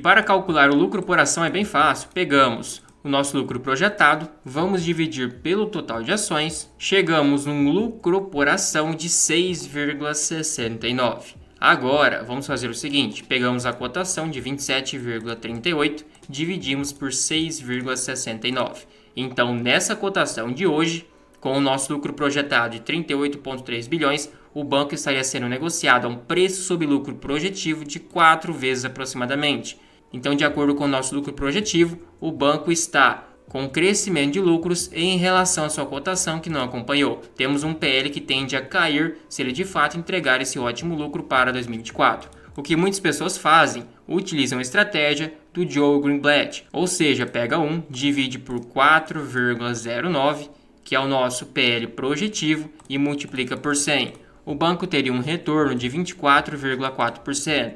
Para calcular o lucro por ação é bem fácil. Pegamos o nosso lucro projetado, vamos dividir pelo total de ações, chegamos num lucro por ação de 6,69. Agora, vamos fazer o seguinte, pegamos a cotação de 27,38, dividimos por 6,69. Então, nessa cotação de hoje, com o nosso lucro projetado de 38,3 bilhões, o banco estaria sendo negociado a um preço sob lucro projetivo de 4 vezes aproximadamente. Então, de acordo com o nosso lucro projetivo, o banco está com crescimento de lucros em relação à sua cotação que não acompanhou. Temos um PL que tende a cair se ele de fato entregar esse ótimo lucro para 2024. O que muitas pessoas fazem, utilizam a estratégia do Joe Greenblatt, ou seja, pega 1, divide por 4,09, que é o nosso PL projetivo, e multiplica por 100. O banco teria um retorno de 24,4%.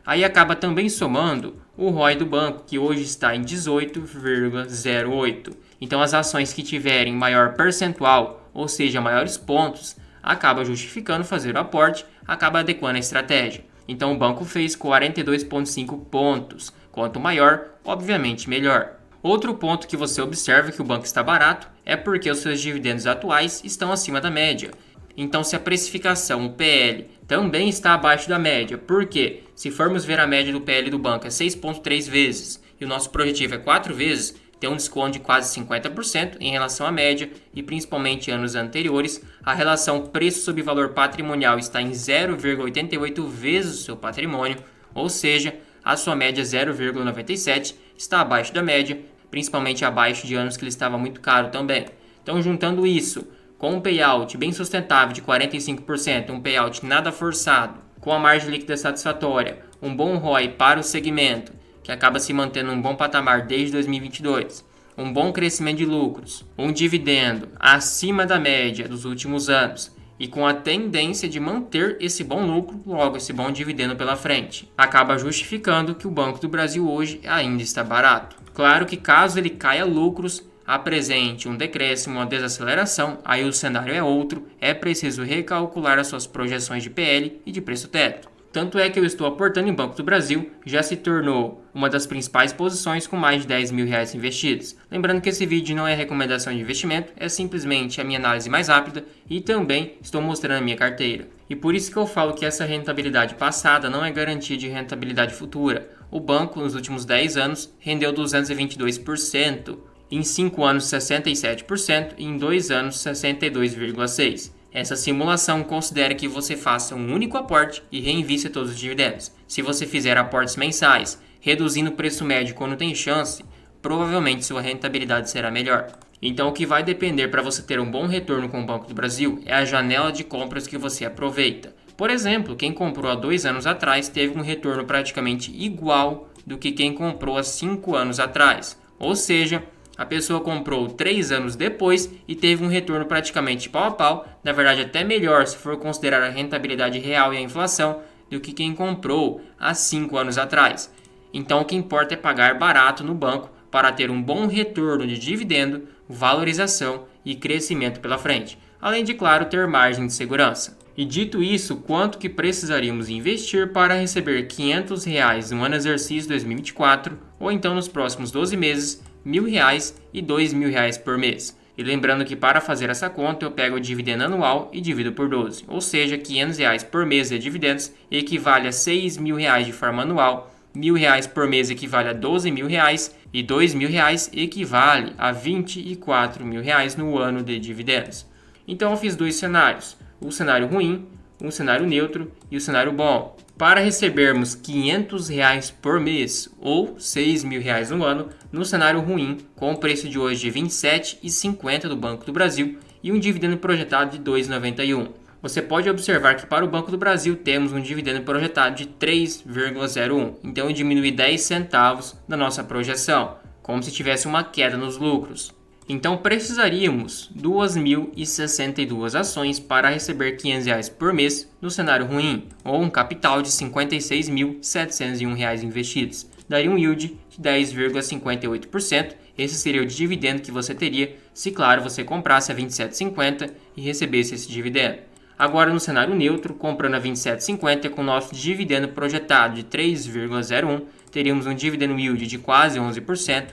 Aí acaba também somando o ROI do banco, que hoje está em 18,08. Então as ações que tiverem maior percentual, ou seja, maiores pontos, acaba justificando fazer o aporte, acaba adequando a estratégia. Então o banco fez 42,5 pontos. Quanto maior, obviamente melhor. Outro ponto que você observa que o banco está barato é porque os seus dividendos atuais estão acima da média. Então, se a precificação, o PL, também está abaixo da média, porque se formos ver a média do PL do banco é 6,3 vezes e o nosso projetivo é 4 vezes, tem um desconto de quase 50% em relação à média e principalmente em anos anteriores, a relação preço sobre valor patrimonial está em 0,88 vezes o seu patrimônio, ou seja, a sua média 0,97 está abaixo da média, principalmente abaixo de anos que ele estava muito caro também. Então, juntando isso com um payout bem sustentável de 45%, um payout nada forçado, com a margem líquida satisfatória, um bom ROI para o segmento, que acaba se mantendo um bom patamar desde 2022, um bom crescimento de lucros, um dividendo acima da média dos últimos anos e com a tendência de manter esse bom lucro, logo esse bom dividendo pela frente, acaba justificando que o Banco do Brasil hoje ainda está barato. Claro que caso ele caia lucros, apresente um decréscimo, uma desaceleração, aí o cenário é outro, é preciso recalcular as suas projeções de PL e de preço teto. Tanto é que eu estou aportando em Banco do Brasil, já se tornou uma das principais posições com mais de 10 mil reais investidos. Lembrando que esse vídeo não é recomendação de investimento, é simplesmente a minha análise mais rápida e também estou mostrando a minha carteira. E por isso que eu falo que essa rentabilidade passada não é garantia de rentabilidade futura. O banco, nos últimos 10 anos, rendeu 222%. Em 5 anos 67% e em 2 anos 62,6%. Essa simulação considera que você faça um único aporte e reinvista todos os dividendos. Se você fizer aportes mensais, reduzindo o preço médio quando tem chance, provavelmente sua rentabilidade será melhor. Então o que vai depender para você ter um bom retorno com o Banco do Brasil é a janela de compras que você aproveita. Por exemplo, quem comprou há 2 anos atrás teve um retorno praticamente igual do que quem comprou há 5 anos atrás. Ou seja, a pessoa comprou 3 anos depois e teve um retorno praticamente pau a pau, na verdade até melhor se for considerar a rentabilidade real e a inflação, do que quem comprou há 5 anos atrás. Então o que importa é pagar barato no banco para ter um bom retorno de dividendo, valorização e crescimento pela frente, além de, claro, ter margem de segurança. E dito isso, quanto que precisaríamos investir para receber R$ 500 no ano exercício 2024 ou então nos próximos 12 meses, R$ 1.000 e R$ 2.000 por mês. E lembrando que para fazer essa conta eu pego o dividendo anual e divido por 12, ou seja, R$ 500 por mês de dividendos equivale a R$ 6.000 de forma anual, R$ 1.000 por mês equivale a R$ 12.000 e R$ 2.000 equivale a R$ 24.000 no ano de dividendos. Então eu fiz 2 cenários, o cenário ruim, um cenário neutro e o cenário bom. Para recebermos R$ 500 por mês ou R$ 6.000 no ano, no cenário ruim, com o preço de hoje de R$ 27,50 do Banco do Brasil e um dividendo projetado de R$ 2,91. Você pode observar que para o Banco do Brasil temos um dividendo projetado de 3,01, então diminui 10 centavos da nossa projeção, como se tivesse uma queda nos lucros. Então precisaríamos 2.062 ações para receber R$ 500 por mês no cenário ruim, ou um capital de R$ 56.701 investidos. Daria um yield de 10,58%. Esse seria o dividendo que você teria se, claro, você comprasse a R$ 27,50 e recebesse esse dividendo. Agora, no cenário neutro, comprando a R$ 27,50 com o nosso dividendo projetado de 3,01, teríamos um dividend yield de quase 11%,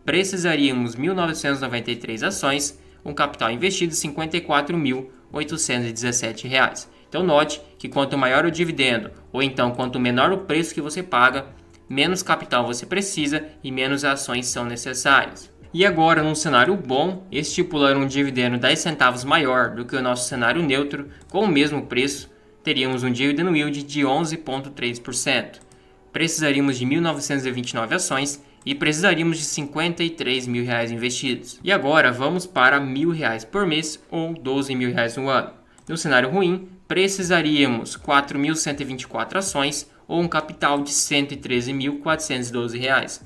precisaríamos 1.993 ações, um capital investido de R$ 54.817. Então note que quanto maior o dividendo, ou então quanto menor o preço que você paga, menos capital você precisa e menos ações são necessárias. E agora, num cenário bom, estipular um dividendo 10 centavos maior do que o nosso cenário neutro, com o mesmo preço, teríamos um dividend yield de 11,3%. Precisaríamos de 1.929 ações e precisaríamos de R$ 53.000 investidos. E agora vamos para R$ 1.000 por mês ou R$ 12.000 no ano. No cenário ruim, precisaríamos 4.124 ações ou um capital de R$ 113.412.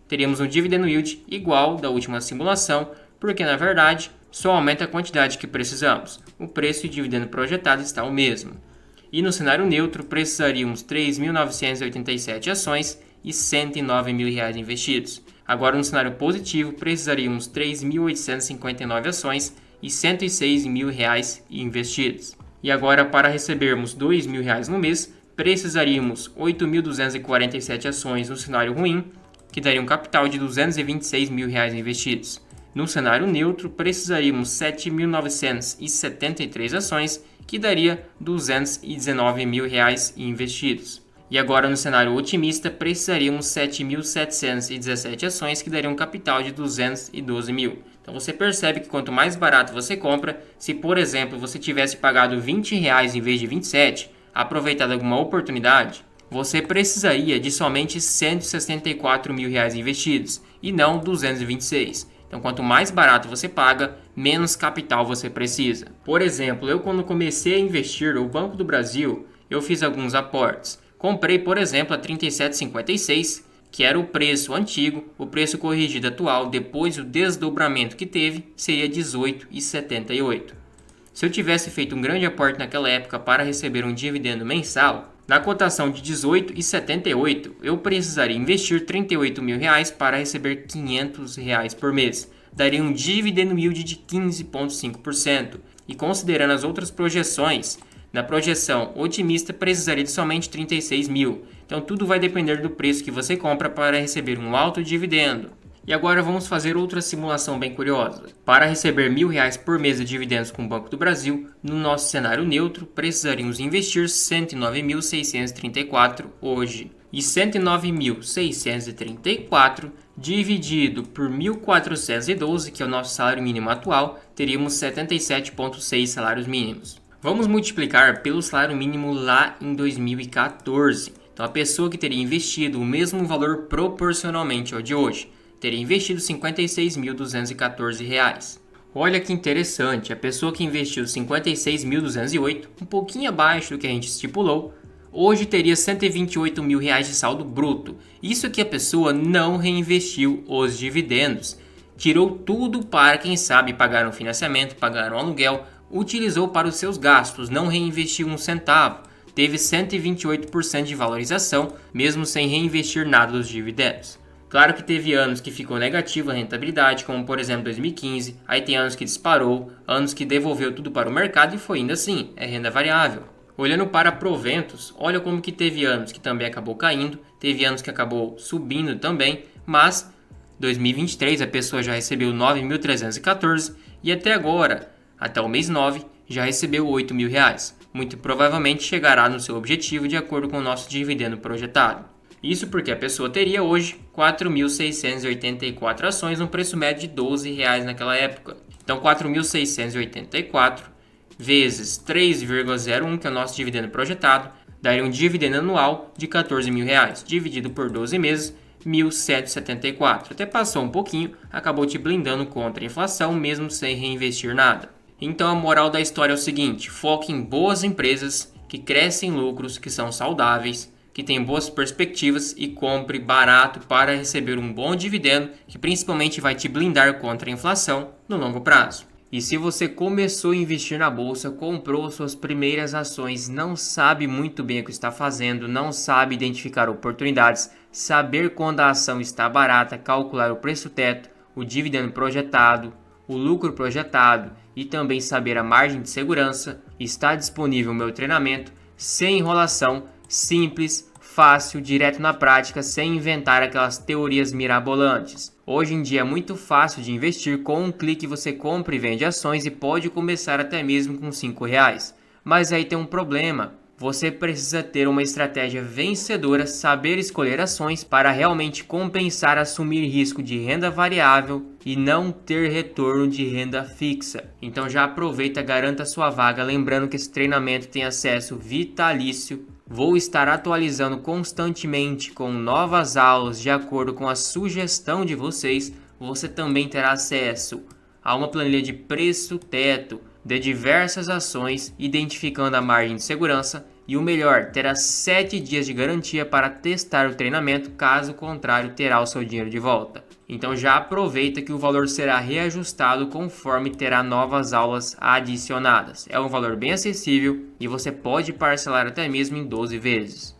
Teríamos um dividend yield igual da última simulação, porque na verdade só aumenta a quantidade que precisamos. O preço e dividendo projetado está o mesmo. E no cenário neutro, precisaríamos 3.987 ações e R$ 109.000 investidos. Agora, no cenário positivo, precisaríamos 3.859 ações e R$ 106.000 investidos. E agora, para recebermos R$ 2.000 no mês, precisaríamos 8.247 ações no cenário ruim, que daria um capital de R$ 226.000 investidos. No cenário neutro, precisaríamos 7.973 ações, que daria R$ 219.000 investidos. E agora, no cenário otimista, precisaríamos 7.717 ações, que dariam um capital de R$ 212.000. Então você percebe que quanto mais barato você compra, se por exemplo você tivesse pagado R$ 20 em vez de 27, aproveitado alguma oportunidade, você precisaria de somente R$ 164.000 investidos e não 226. Então, quanto mais barato você paga, menos capital você precisa. Por exemplo, eu quando comecei a investir no Banco do Brasil, eu fiz alguns aportes. Comprei, por exemplo, a R$ 37,56, que era o preço antigo, o preço corrigido atual, depois do desdobramento que teve, seria R$ 18,78. Se eu tivesse feito um grande aporte naquela época para receber um dividendo mensal, na cotação de R$ 18,78, eu precisaria investir R$ 38.000 para receber R$ 500 por mês. Daria um dividend yield de 15,5%. E considerando as outras projeções, na projeção otimista precisaria de somente 36.000. Então tudo vai depender do preço que você compra para receber um alto dividendo. E agora vamos fazer outra simulação bem curiosa. Para receber R$ 1.000 por mês de dividendos com o Banco do Brasil, no nosso cenário neutro, precisaríamos investir R$ 109.634 hoje. E R$ 109.634 dividido por 1.412, que é o nosso salário mínimo atual, teríamos 77,6 salários mínimos. Vamos multiplicar pelo salário mínimo lá em 2014. Então a pessoa que teria investido o mesmo valor proporcionalmente ao de hoje, teria investido R$ 56.214. Olha que interessante, a pessoa que investiu R$ 56.208, um pouquinho abaixo do que a gente estipulou, hoje teria R$ 128.000 de saldo bruto. Isso que a pessoa não reinvestiu os dividendos. Tirou tudo para, quem sabe, pagar um financiamento, pagar um aluguel, utilizou para os seus gastos, não reinvestiu um centavo. Teve 128% de valorização, mesmo sem reinvestir nada dos dividendos. Claro que teve anos que ficou negativo a rentabilidade, como por exemplo 2015, aí tem anos que disparou, anos que devolveu tudo para o mercado e foi ainda assim, é renda variável. Olhando para proventos, olha como que teve anos que também acabou caindo, teve anos que acabou subindo também, mas 2023 a pessoa já recebeu 9.314 e até agora, até o mês 9, já recebeu R$ 8.000. Muito provavelmente chegará no seu objetivo de acordo com o nosso dividendo projetado. Isso porque a pessoa teria hoje 4.684 ações no preço médio de R$ 12 naquela época. Então 4.684 vezes 3,01, que é o nosso dividendo projetado, daria um dividendo anual de R$ 14.000, dividido por 12 meses, 1.174. Até passou um pouquinho, acabou te blindando contra a inflação, mesmo sem reinvestir nada. Então a moral da história é o seguinte: foque em boas empresas que crescem lucros, que são saudáveis, que tem boas perspectivas e compre barato para receber um bom dividendo que principalmente vai te blindar contra a inflação no longo prazo. E se você começou a investir na bolsa, comprou suas primeiras ações, não sabe muito bem o que está fazendo, não sabe identificar oportunidades, saber quando a ação está barata, calcular o preço teto, o dividendo projetado, o lucro projetado e também saber a margem de segurança, está disponível o meu treinamento sem enrolação, simples, fácil, direto na prática, sem inventar aquelas teorias mirabolantes. Hoje em dia é muito fácil de investir, com um clique você compra e vende ações e pode começar até mesmo com R$5. Mas aí tem um problema. Você precisa ter uma estratégia vencedora, saber escolher ações para realmente compensar assumir risco de renda variável e não ter retorno de renda fixa. Então já aproveita, garanta sua vaga, lembrando que esse treinamento tem acesso vitalício. Vou estar atualizando constantemente com novas aulas de acordo com a sugestão de vocês. Você também terá acesso a uma planilha de preço-teto de diversas ações, identificando a margem de segurança, e o melhor, terá 7 dias de garantia para testar o treinamento, caso contrário terá o seu dinheiro de volta. Então já aproveita que o valor será reajustado conforme terá novas aulas adicionadas. É um valor bem acessível e você pode parcelar até mesmo em 12 vezes.